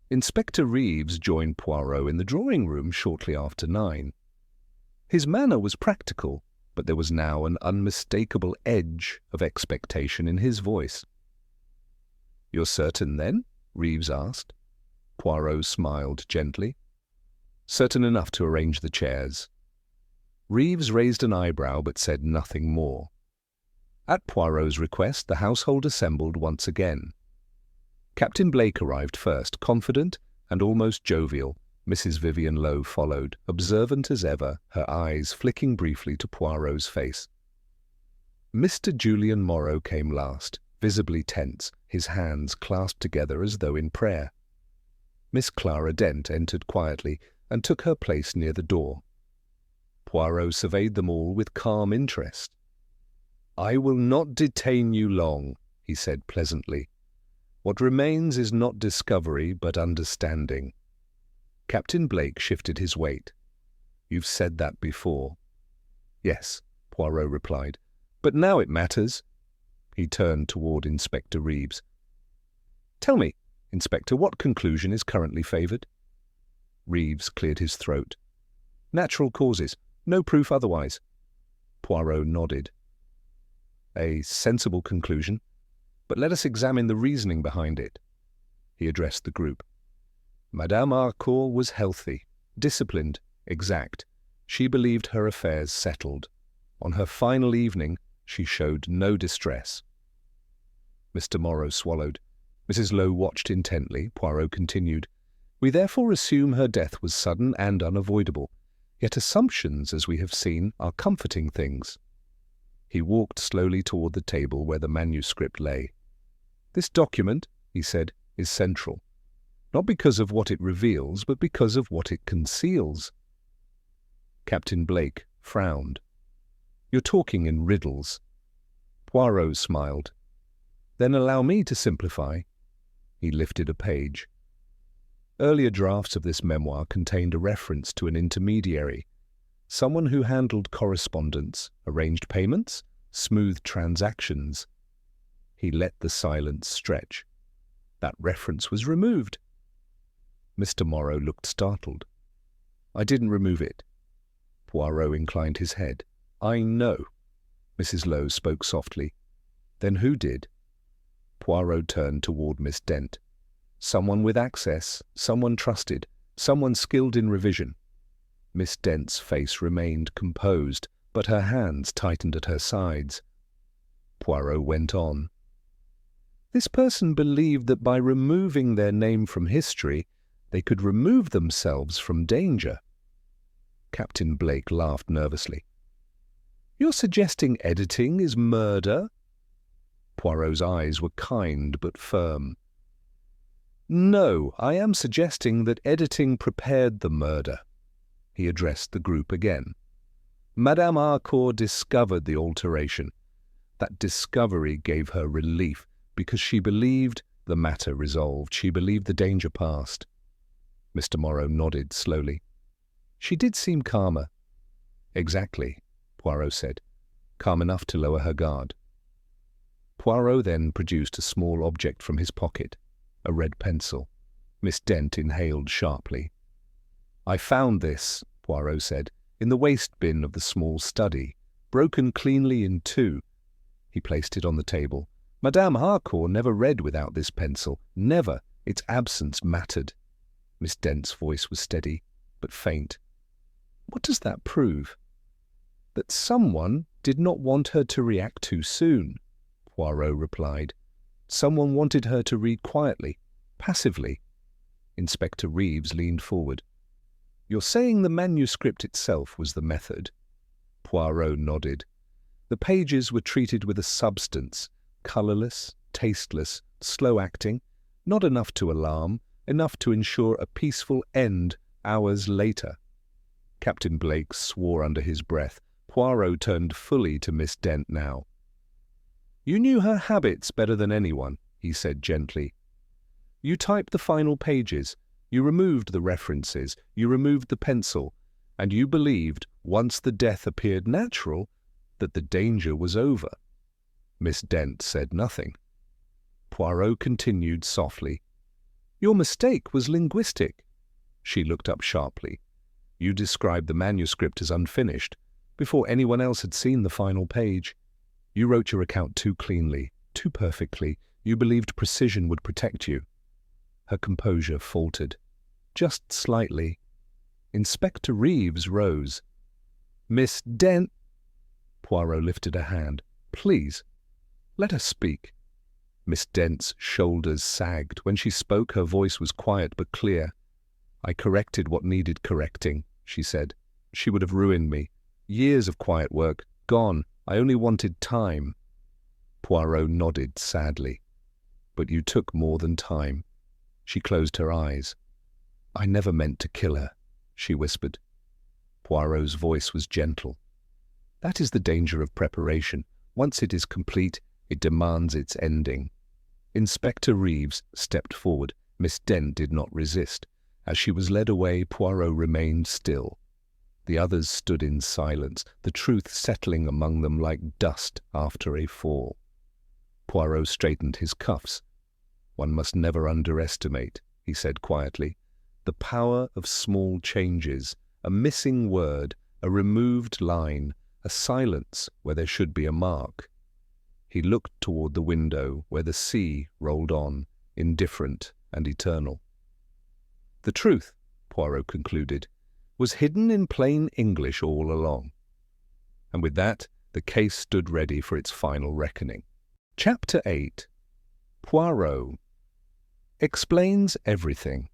Speaker 1: Inspector Reeves joined Poirot in the drawing-room shortly after 9. His manner was practical, but there was now an unmistakable edge of expectation in his voice. "You're certain, then?" Reeves asked. Poirot smiled gently. "Certain enough to arrange the chairs." Reeves raised an eyebrow but said nothing more. At Poirot's request, the household assembled once again. Captain Blake arrived first, confident and almost jovial. Mrs. Vivian Lowe followed, observant as ever, her eyes flicking briefly to Poirot's face. Mr. Julian Morrow came last, visibly tense, his hands clasped together as though in prayer. Miss Clara Dent entered quietly and took her place near the door. Poirot surveyed them all with calm interest. "I will not detain you long," he said pleasantly. "What remains is not discovery, but understanding." Captain Blake shifted his weight. "You've said that before." "Yes," Poirot replied, "but now it matters." He turned toward Inspector Reeves. "Tell me, Inspector, what conclusion is currently favoured?" Reeves cleared his throat. "Natural causes. No proof otherwise." Poirot nodded. "A sensible conclusion, but let us examine the reasoning behind it." He addressed the group. Madame Harcourt was healthy, disciplined, exact. She believed her affairs settled. On her final evening, she showed no distress. Mr. Morrow swallowed. Mrs. Lowe watched intently. Poirot continued. "We therefore assume her death was sudden and unavoidable. Yet assumptions, as we have seen, are comforting things." He walked slowly toward the table where the manuscript lay. "This document," he said, "is central. Not because of what it reveals, but because of what it conceals." Captain Blake frowned. "You're talking in riddles." Poirot smiled. "Then allow me to simplify." He lifted a page. Earlier drafts of this memoir contained a reference to an intermediary, someone who handled correspondence, arranged payments, smoothed transactions. He let the silence stretch. That reference was removed. Mr. Morrow looked startled. "I didn't remove it." Poirot inclined his head. "I know." Mrs. Lowe spoke softly. "Then who did?" Poirot turned toward Miss Dent. "Someone with access, someone trusted, someone skilled in revision." Miss Dent's face remained composed, but her hands tightened at her sides. Poirot went on. "This person believed that by removing their name from history, they could remove themselves from danger." Captain Blake laughed nervously. "You're suggesting editing is murder?" Poirot's eyes were kind but firm. "No, I am suggesting that editing prepared the murder." He addressed the group again. "Madame Harcourt discovered the alteration. That discovery gave her relief, because she believed the matter resolved. She believed the danger past." Mr. Morrow nodded slowly. "She did seem calmer." "Exactly," Poirot said. "Calm enough to lower her guard." Poirot then produced a small object from his pocket, a red pencil. Miss Dent inhaled sharply. "I found this," Poirot said, "in the waste bin of the small study, broken cleanly in two." He placed it on the table. "Madame Harcourt never read without this pencil. Never. Its absence mattered." Miss Dent's voice was steady, but faint. "What does that prove?" "That someone did not want her to react too soon," Poirot replied. "Someone wanted her to read quietly, passively." Inspector Reeves leaned forward. "You're saying the manuscript itself was the method?" Poirot nodded. "The pages were treated with a substance, colourless, tasteless, slow-acting, not enough to alarm, enough to ensure a peaceful end hours later." Captain Blake swore under his breath. Poirot turned fully to Miss Dent now. "You knew her habits better than anyone," he said gently. "You typed the final pages, you removed the references, you removed the pencil, and you believed, once the death appeared natural, that the danger was over." Miss Dent said nothing. Poirot continued softly. "Your mistake was linguistic." She looked up sharply. "You described the manuscript as unfinished. before anyone else had seen the final page. You wrote your account too cleanly, too perfectly. You believed precision would protect you. Her composure faltered, just slightly. Inspector Reeves rose. "Miss Dent—" Poirot lifted a hand. "Please, let her speak." Miss Dent's shoulders sagged. When she spoke, her voice was quiet but clear. "I corrected what needed correcting," she said. "She would have ruined me. Years of quiet work, gone. I only wanted time." Poirot nodded sadly. "But you took more than time." She closed her eyes. "I never meant to kill her," she whispered. Poirot's voice was gentle. "That is the danger of preparation. Once it is complete, it demands its ending." Inspector Reeves stepped forward. Miss Dent did not resist. As she was led away, Poirot remained still. The others stood in silence, the truth settling among them like dust after a fall. Poirot straightened his cuffs. "One must never underestimate," he said quietly, "the power of small changes, a missing word, a removed line, a silence where there should be a mark." He looked toward the window where the sea rolled on, indifferent and eternal. "The truth," Poirot concluded, "was hidden in plain English all along." And with that, the case stood ready for its final reckoning. Chapter 8. Poirot explains everything.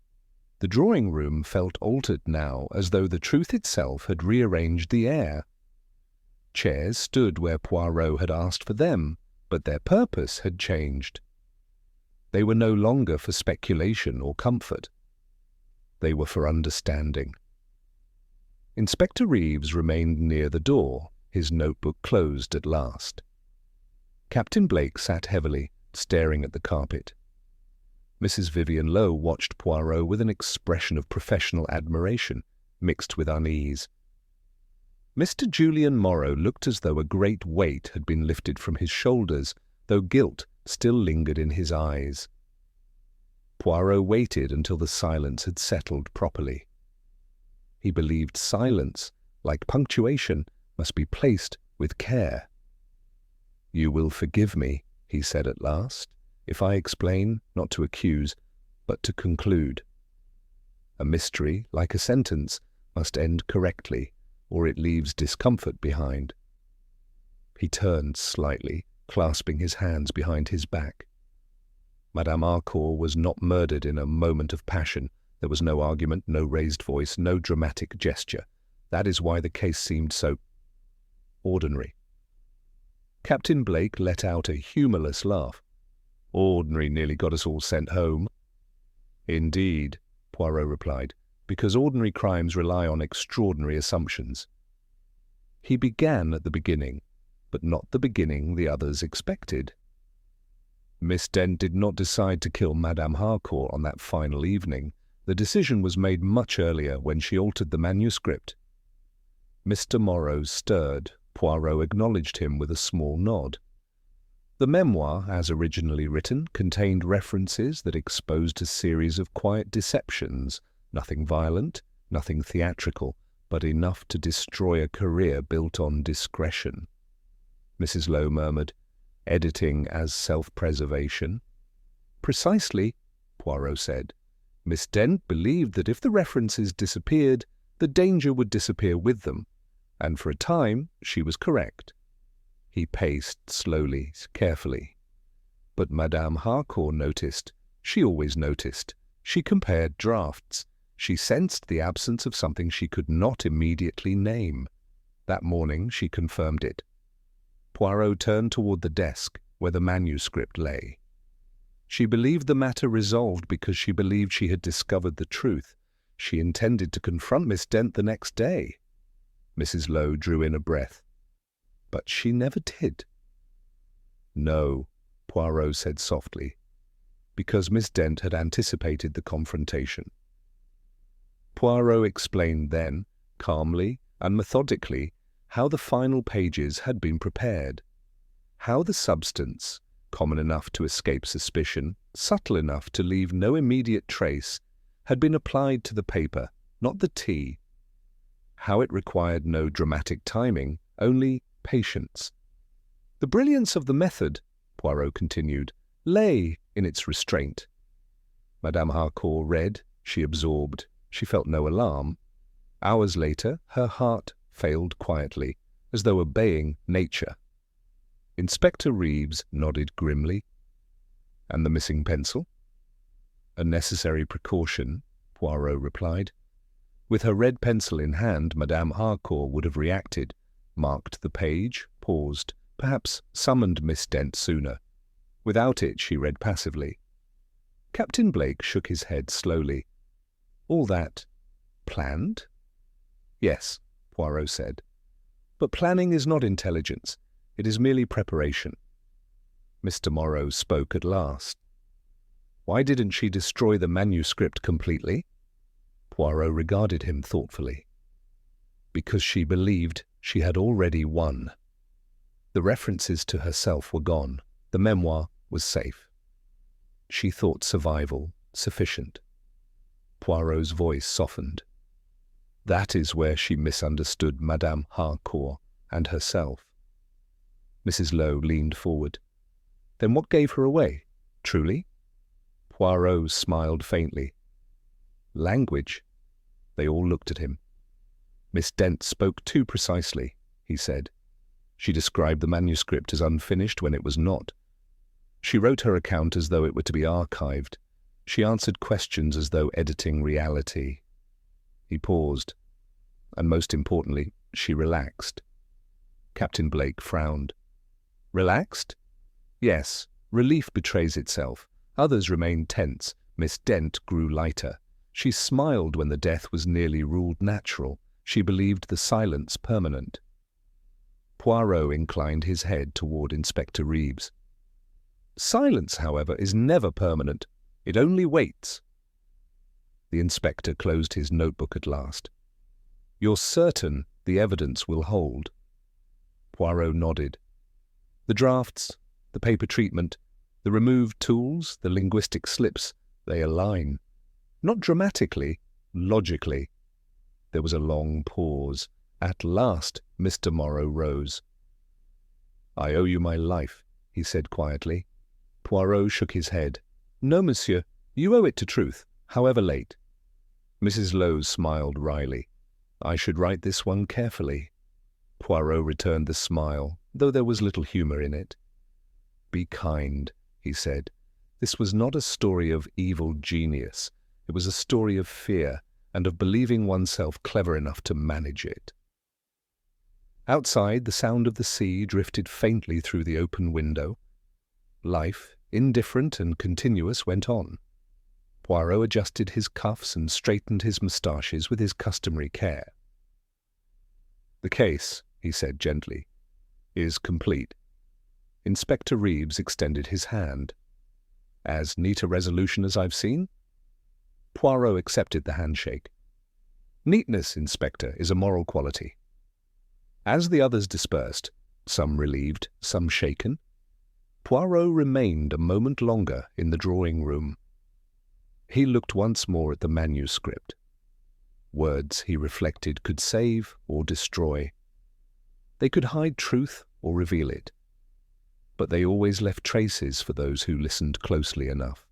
Speaker 1: The drawing-room felt altered now, as though the truth itself had rearranged the air. Chairs stood where Poirot had asked for them, but their purpose had changed. They were no longer for speculation or comfort. They were for understanding. Inspector Reeves remained near the door, his notebook closed at last. Captain Blake sat heavily, staring at the carpet. Mrs. Vivian Lowe watched Poirot with an expression of professional admiration, mixed with unease. Mr. Julian Morrow looked as though a great weight had been lifted from his shoulders, though guilt still lingered in his eyes. Poirot waited until the silence had settled properly. He believed silence, like punctuation, must be placed with care. "You will forgive me," he said at last, "if I explain, not to accuse, but to conclude. A mystery, like a sentence, must end correctly, or it leaves discomfort behind." He turned slightly, clasping his hands behind his back. Madame Harcourt was not murdered in a moment of passion. There was no argument, no raised voice, no dramatic gesture. That is why the case seemed so ordinary. Captain Blake let out a humorless laugh. "Ordinary nearly got us all sent home." "Indeed," Poirot replied, "because ordinary crimes rely on extraordinary assumptions." He began at the beginning, but not the beginning the others expected. Miss Dent did not decide to kill Madame Harcourt on that final evening. The decision was made much earlier, when she altered the manuscript. Mr. Morrow stirred. Poirot acknowledged him with a small nod. The memoir, as originally written, contained references that exposed a series of quiet deceptions, nothing violent, nothing theatrical, but enough to destroy a career built on discretion. Mrs. Lowe murmured, "Editing as self-preservation." "Precisely," Poirot said. "Miss Dent believed that if the references disappeared, the danger would disappear with them, and for a time she was correct." He paced slowly, carefully. "But Madame Harcourt noticed. She always noticed. She compared drafts. She sensed the absence of something she could not immediately name. That morning she confirmed it." Poirot turned toward the desk where the manuscript lay. "She believed the matter resolved because she believed she had discovered the truth. She intended to confront Miss Dent the next day." Mrs. Lowe drew in a breath. "But she never did." "No," Poirot said softly, "because Miss Dent had anticipated the confrontation." Poirot explained then, calmly and methodically, how the final pages had been prepared, how the substance, common enough to escape suspicion, subtle enough to leave no immediate trace, had been applied to the paper, not the tea, how it required no dramatic timing, only patience. The brilliance of the method, Poirot continued, lay in its restraint. Madame Harcourt read, she absorbed, she felt no alarm. Hours later, her heart failed quietly, as though obeying nature. Inspector Reeves nodded grimly. And the missing pencil? A necessary precaution, Poirot replied. With her red pencil in hand, Madame Harcourt would have reacted, marked the page, paused, perhaps summoned Miss Dent sooner. Without it, she read passively. Captain Blake shook his head slowly. All that planned? Yes, Poirot said. But planning is not intelligence. It is merely preparation. Mr. Morrow spoke at last. Why didn't she destroy the manuscript completely? Poirot regarded him thoughtfully. Because she believed she had already won. The references to herself were gone. The memoir was safe. She thought survival sufficient. Poirot's voice softened. That is where she misunderstood Madame Harcourt and herself. Mrs. Lowe leaned forward. Then what gave her away? Truly? Poirot smiled faintly. Language. They all looked at him. Miss Dent spoke too precisely, he said. She described the manuscript as unfinished when it was not. She wrote her account as though it were to be archived. She answered questions as though editing reality. He paused. And most importantly, she relaxed. Captain Blake frowned. Relaxed? Yes, relief betrays itself. Others remained tense. Miss Dent grew lighter. She smiled when the death was nearly ruled natural. She believed the silence permanent. Poirot inclined his head toward Inspector Reeves. Silence, however, is never permanent. It only waits. The inspector closed his notebook at last. You're certain the evidence will hold? Poirot nodded. The drafts, the paper treatment, the removed tools, the linguistic slips, they align. Not dramatically, logically. There was a long pause. At last, Mr. Morrow rose. I owe you my life, he said quietly. Poirot shook his head. No, monsieur, you owe it to truth, however late. Mrs. Lowe smiled wryly. I should write this one carefully. Poirot returned the smile, though there was little humour in it. Be kind, he said. This was not a story of evil genius. It was a story of fear and of believing oneself clever enough to manage it. Outside, the sound of the sea drifted faintly through the open window. Life, indifferent and continuous, went on. Poirot adjusted his cuffs and straightened his moustaches with his customary care. The case, he said gently, is complete. Inspector Reeves extended his hand. As neat a resolution as I've seen? Poirot accepted the handshake. Neatness, Inspector, is a moral quality. As the others dispersed, some relieved, some shaken, Poirot remained a moment longer in the drawing-room. He looked once more at the manuscript. Words, he reflected, could save or destroy. They could hide truth or reveal it. But they always left traces for those who listened closely enough.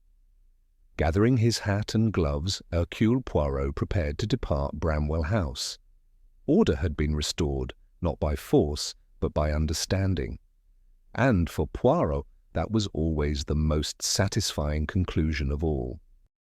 Speaker 1: Gathering his hat and gloves, Hercule Poirot prepared to depart Bramwell House. Order had been restored, not by force, but by understanding. And for Poirot, that was always the most satisfying conclusion of all.